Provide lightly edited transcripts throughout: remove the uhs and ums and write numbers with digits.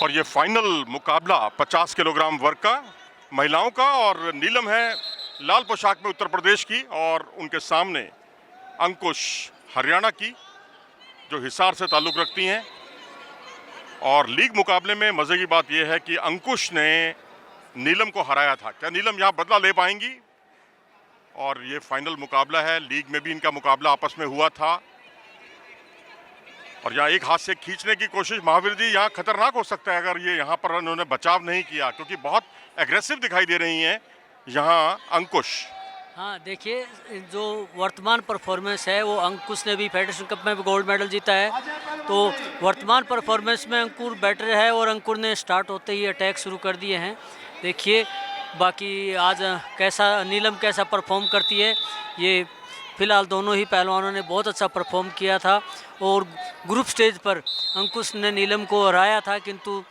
और ये फाइनल मुकाबला 50 किलोग्राम वर्ग का महिलाओं का, और नीलम है लाल पोशाक में उत्तर प्रदेश की, और उनके सामने अंकुश हरियाणा की, जो हिसार से ताल्लुक़ रखती हैं। और लीग मुकाबले में मज़े की बात यह है कि अंकुश ने नीलम को हराया था। क्या नीलम यहाँ बदला ले पाएंगी? और ये फाइनल मुकाबला है। लीग में भी इनका मुकाबला आपस में हुआ था, और यहाँ एक हाथ से खींचने की कोशिश, महावीर जी, यहाँ खतरनाक हो सकता है अगर ये यहाँ पर उन्होंने बचाव नहीं किया, क्योंकि बहुत एग्रेसिव दिखाई दे रही हैं यहाँ अंकुश। हाँ, देखिए, जो वर्तमान परफॉर्मेंस है वो अंकुश ने भी फेडरेशन कप में भी गोल्ड मेडल जीता है, तो वर्तमान परफॉर्मेंस में अंकुर बेटर है, और अंकुर ने स्टार्ट होते ही अटैक शुरू कर दिए हैं। देखिए बाकी आज कैसा नीलम कैसा परफॉर्म करती है। ये फिलहाल दोनों ही पहलवानों ने बहुत अच्छा परफॉर्म किया था, और ग्रुप स्टेज पर अंकुश ने नीलम को हराया था, किंतु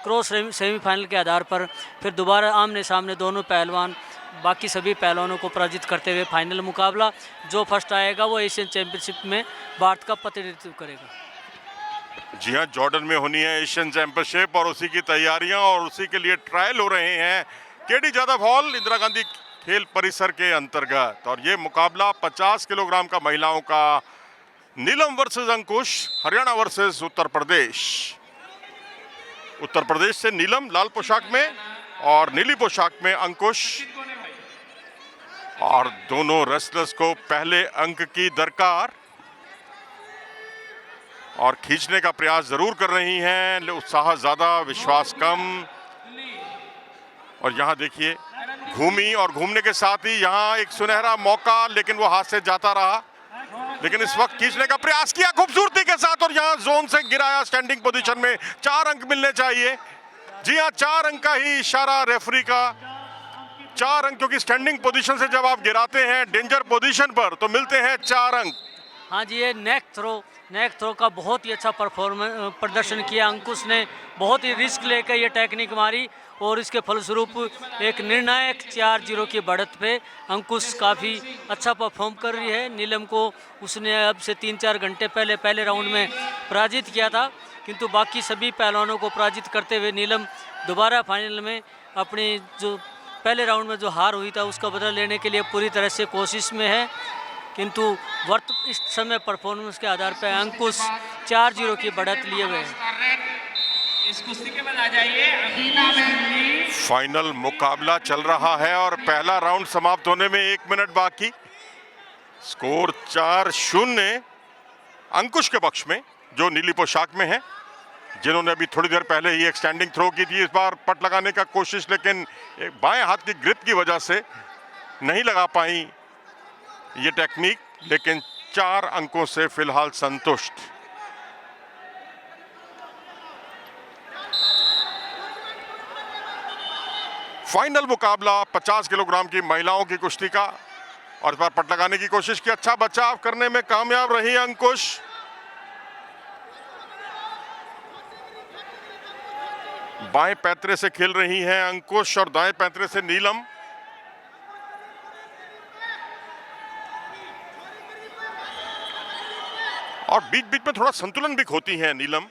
क्रॉस सेमीफाइनल के आधार पर फिर दोबारा आमने सामने दोनों पहलवान बाकी सभी पहलवानों को पराजित करते हुए फाइनल मुकाबला, जो फर्स्ट आएगा वो एशियन चैंपियनशिप में भारत का प्रतिनिधित्व करेगा। जी हाँ, जॉर्डन में होनी है एशियन चैंपियनशिप, और उसी की तैयारियां और उसी के लिए ट्रायल हो रहे हैं केडी जादव हॉल, इंदिरा गांधी खेल परिसर के अंतर्गत। और ये मुकाबला 50 किलोग्राम का महिलाओं का, नीलम वर्सेस अंकुश, हरियाणा वर्सेस उत्तर प्रदेश। उत्तर प्रदेश से नीलम लाल पोशाक में और नीली पोशाक में अंकुश, और दोनों रेसलर्स को पहले अंक की दरकार, और खींचने का प्रयास जरूर कर रही हैं, उत्साह ज्यादा विश्वास कम। और यहाँ देखिए घूमी, और घूमने के साथ ही यहाँ एक सुनहरा मौका, लेकिन वो हाथ से जाता रहा, लेकिन इस वक्त खींचने का प्रयास किया खूबसूरती के साथ, और यहाँ जोन से गिराया स्टैंडिंग पोजीशन में। 4 अंक मिलने चाहिए। जी हाँ, 4 अंक का ही इशारा रेफरी का, 4 अंक, क्योंकि स्टैंडिंग पोजीशन से जब आप गिराते हैं डेंजर पोजीशन पर तो मिलते हैं 4 अंक। हाँ जी, ये नेक थ्रो का बहुत ही अच्छा प्रदर्शन किया अंकुश ने, बहुत ही रिस्क लेकर ये टेक्निक मारी, और इसके फलस्वरूप एक निर्णायक 4-0 की बढ़त पे अंकुश काफ़ी अच्छा परफॉर्म कर रही है। नीलम को उसने अब से 3-4 घंटे पहले राउंड में पराजित किया था, किंतु बाकी सभी पहलवानों को पराजित करते हुए नीलम दोबारा फाइनल में अपनी जो पहले राउंड में जो हार हुई था उसका बदला लेने के लिए पूरी तरह से कोशिश में है, किंतु इस समय परफॉर्मेंस के आधार पर अंकुश 4-0 की बढ़त लिए हुए हैं। इस कुश्ती के बाद आ जाइए। फाइनल मुकाबला चल रहा है, और पहला राउंड समाप्त होने में 1 मिनट बाकी। स्कोर 4-0 अंकुश के पक्ष में, जो नीली पोशाक में है, जिन्होंने अभी थोड़ी देर पहले ही एक स्टैंडिंग थ्रो की थी। इस बार पट लगाने का कोशिश, लेकिन एक बाएं हाथ की ग्रिप की वजह से नहीं लगा पाई ये टेक्निक, लेकिन 4 अंकों से फिलहाल संतुष्ट। फाइनल मुकाबला 50 किलोग्राम की महिलाओं की कुश्ती का, और इस बार पट लगाने की कोशिश की, अच्छा बचाव करने में कामयाब रही अंकुश। बाएं पैंतरे से खेल रही हैं अंकुश, और दाएं पैंतरे से नीलम। और बीच बीच में थोड़ा संतुलन भी खोती हैं नीलम,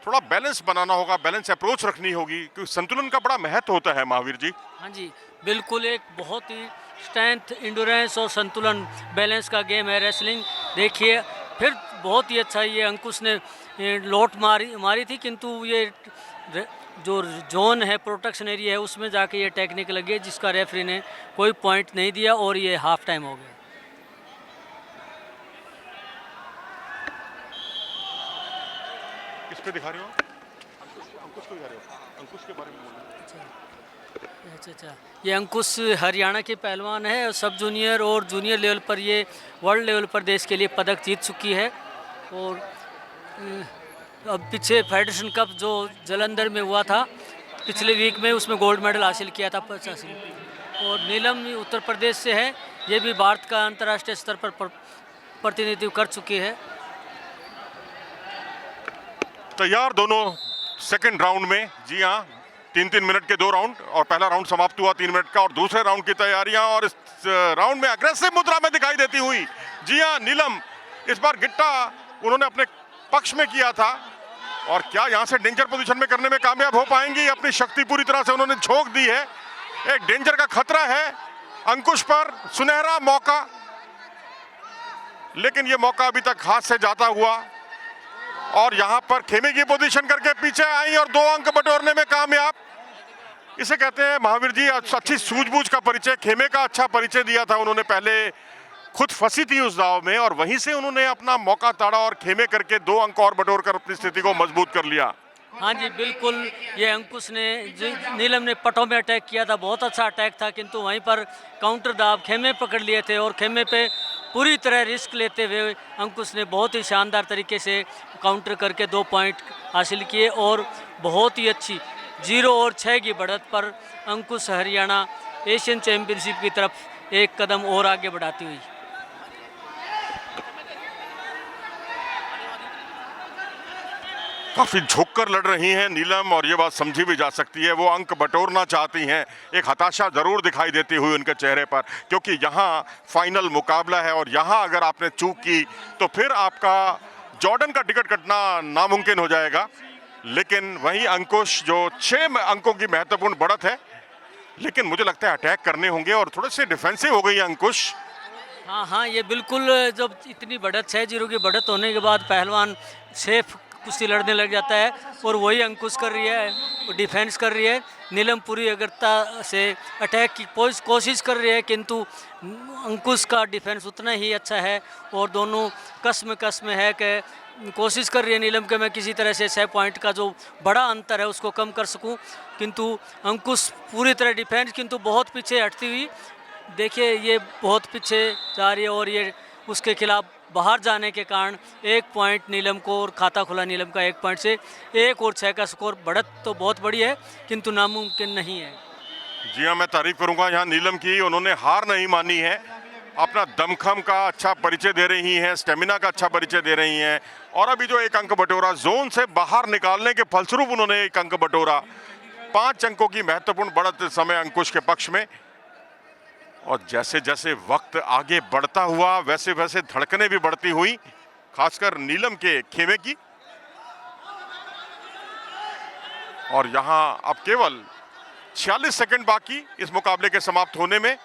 थोड़ा बैलेंस बनाना होगा, बैलेंस अप्रोच रखनी होगी, क्योंकि संतुलन का बड़ा महत्व होता है महावीर जी। हाँ जी, बिल्कुल, एक बहुत ही स्ट्रेंथ, इंड्योरेंस और संतुलन बैलेंस का गेम है रेसलिंग। देखिए फिर बहुत ही अच्छा ये अंकुश ने लोट मारी थी, किंतु ये जो जोन है, प्रोटेक्शन एरिया है, उसमें जाके ये टेक्निक लगी, जिसका रेफरी ने कोई पॉइंट नहीं दिया, और ये हाफ टाइम हो गया। किस पे दिखा रहे हो? अंकुश को दिखा रहे हो? अंकुश के बारे में बोलना। अच्छा, ये अंकुश हरियाणा के पहलवान है, सब जूनियर और जूनियर लेवल पर ये वर्ल्ड लेवल पर देश के लिए पदक जीत चुकी है, और अब पीछे फेडरेशन कप जो जलंधर में हुआ था पिछले वीक में, उसमें गोल्ड मेडल हासिल किया था 50। और नीलम उत्तर प्रदेश से है, ये भी भारत का अंतर्राष्ट्रीय स्तर पर प्रतिनिधित्व कर चुकी है। तैयार दोनों सेकंड राउंड में। जी हाँ, 3-3 मिनट के 2 राउंड, और पहला राउंड समाप्त हुआ 3 मिनट का, और दूसरे राउंड की तैयारियां, और इस राउंड में अग्रेसिव मुद्रा में दिखाई देती हुई। जी हाँ, नीलम इस बार गिट्टा उन्होंने अपने पक्ष में किया था, और क्या यहां से डेंजर पोजीशन में करने में कामयाब हो पाएंगी? अपनी शक्ति पूरी तरह से उन्होंने झोंक दी है। एक डेंजर का खतरा है अंकुश पर, सुनहरा मौका, लेकिन यह मौका अभी तक हाथ से जाता हुआ। और यहां पर खेमे की पोजीशन करके पीछे आई और 2 अंक बटोरने में कामयाब। इसे कहते हैं महावीर जी अच्छी सूझबूझ का परिचय। खेमे का अच्छा परिचय दिया था उन्होंने, पहले खुद फंसी थी उस दाव में और वहीं से उन्होंने अपना मौका ताड़ा और खेमे करके 2 अंक और बटोर कर अपनी स्थिति को मजबूत कर लिया। हाँ जी बिल्कुल, ये अंकुश ने नीलम ने पटों में अटैक किया था, बहुत अच्छा अटैक था, किंतु वहीं पर काउंटर दाव खेमे पकड़ लिए थे और खेमे पे पूरी तरह रिस्क लेते हुए अंकुश ने बहुत ही शानदार तरीके से काउंटर करके 2 पॉइंट हासिल किए और बहुत ही अच्छी 0 और 6 की बढ़त पर अंकुश हरियाणा एशियन चैंपियनशिप की तरफ एक कदम और आगे बढ़ाती हुई। काफी झुककर लड़ रही हैं नीलम और ये बात समझी भी जा सकती है, वो अंक बटोरना चाहती हैं। एक हताशा जरूर दिखाई देती हुई उनके चेहरे पर, क्योंकि यहाँ फाइनल मुकाबला है और यहाँ अगर आपने चूक की तो फिर आपका जॉर्डन का टिकट कटना नामुमकिन हो जाएगा। लेकिन वहीं अंकुश जो 6 अंकों की महत्वपूर्ण बढ़त है, लेकिन मुझे लगता है अटैक करने होंगे और थोड़े से डिफेंसिव हो गई है अंकुश। हाँ, ये बिल्कुल, जब इतनी बढ़त 6-0 की बढ़त होने के बाद पहलवान सेफ कुश्ती लड़ने लग जाता है और वही अंकुश कर रही है, डिफेंस कर रही है। नीलम पूरी अगरता से अटैक की कोशिश कर रही है, किंतु अंकुश का डिफेंस उतना ही अच्छा है और दोनों कसम है कि कोशिश कर रही है नीलम के मैं किसी तरह से 6 पॉइंट का जो बड़ा अंतर है उसको कम कर सकूं, किंतु अंकुश पूरी तरह डिफेंस, किंतु बहुत पीछे हटती हुई। देखिए ये बहुत पीछे जा रही है और ये उसके खिलाफ बाहर जाने के कारण 1 पॉइंट नीलम को और खाता खुला नीलम का 1 पॉइंट से 1 और 6 का स्कोर। बढ़त तो बहुत बड़ी है किंतु नामुमकिन नहीं है। जी हाँ, मैं तारीफ करूंगा यहाँ नीलम की, उन्होंने हार नहीं मानी है, अपना दमखम का अच्छा परिचय दे रही हैं, स्टेमिना का अच्छा परिचय दे रही हैं। और अभी जो 1 अंक बटोरा, जोन से बाहर निकालने के फलस्वरूप उन्होंने 1 अंक बटोरा। 5 अंकों की महत्वपूर्ण बढ़त इस समय अंकुश के पक्ष में। और जैसे जैसे वक्त आगे बढ़ता हुआ वैसे वैसे धड़कनें भी बढ़ती हुई, खासकर नीलम के खेमे की। और यहां अब केवल 46 सेकंड बाकी इस मुकाबले के समाप्त होने में।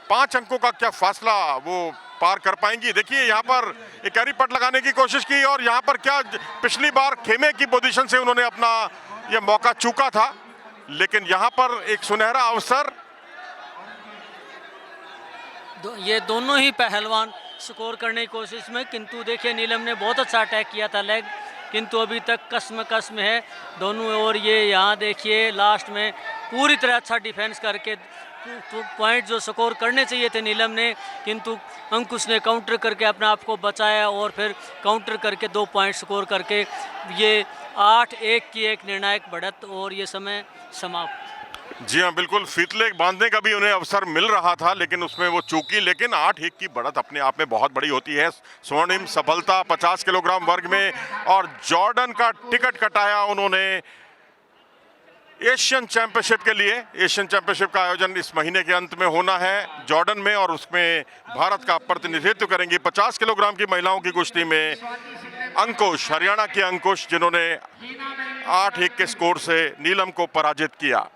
5 अंकों का क्या फासला वो पार कर पाएंगी? देखिए यहां पर एक कैरी पट लगाने की कोशिश की और यहां पर क्या पिछली बार खेमे की पोजीशन से उन्होंने अपना यह मौका चूका था, लेकिन यहां पर एक सुनहरा अवसर। ये दोनों ही पहलवान स्कोर करने की कोशिश में, किंतु देखिए नीलम ने बहुत अच्छा अटैक किया था लेग, किंतु अभी तक कसम है दोनों। और ये यहाँ देखिए लास्ट में पूरी तरह अच्छा डिफेंस करके पॉइंट जो स्कोर करने चाहिए थे नीलम ने, किंतु अंकुश ने काउंटर करके अपने आप को बचाया और फिर काउंटर करके 2 पॉइंट स्कोर करके ये 8-1 की एक निर्णायक बढ़त और ये समय समाप्त। जी हाँ बिल्कुल, फीतले बांधने का भी उन्हें अवसर मिल रहा था लेकिन उसमें वो चूकी। लेकिन 8-1 की बढ़त अपने आप में बहुत बड़ी होती है। स्वर्णिम सफलता 50 किलोग्राम वर्ग में और जॉर्डन का टिकट कटाया उन्होंने एशियन चैंपियनशिप के लिए। एशियन चैंपियनशिप का आयोजन इस महीने के अंत में होना है जॉर्डन में और उसमें भारत का प्रतिनिधित्व करेंगी 50 किलोग्राम की महिलाओं की कुश्ती में अंकुश, हरियाणा के अंकुश, जिन्होंने 8-1 के स्कोर से नीलम को पराजित किया।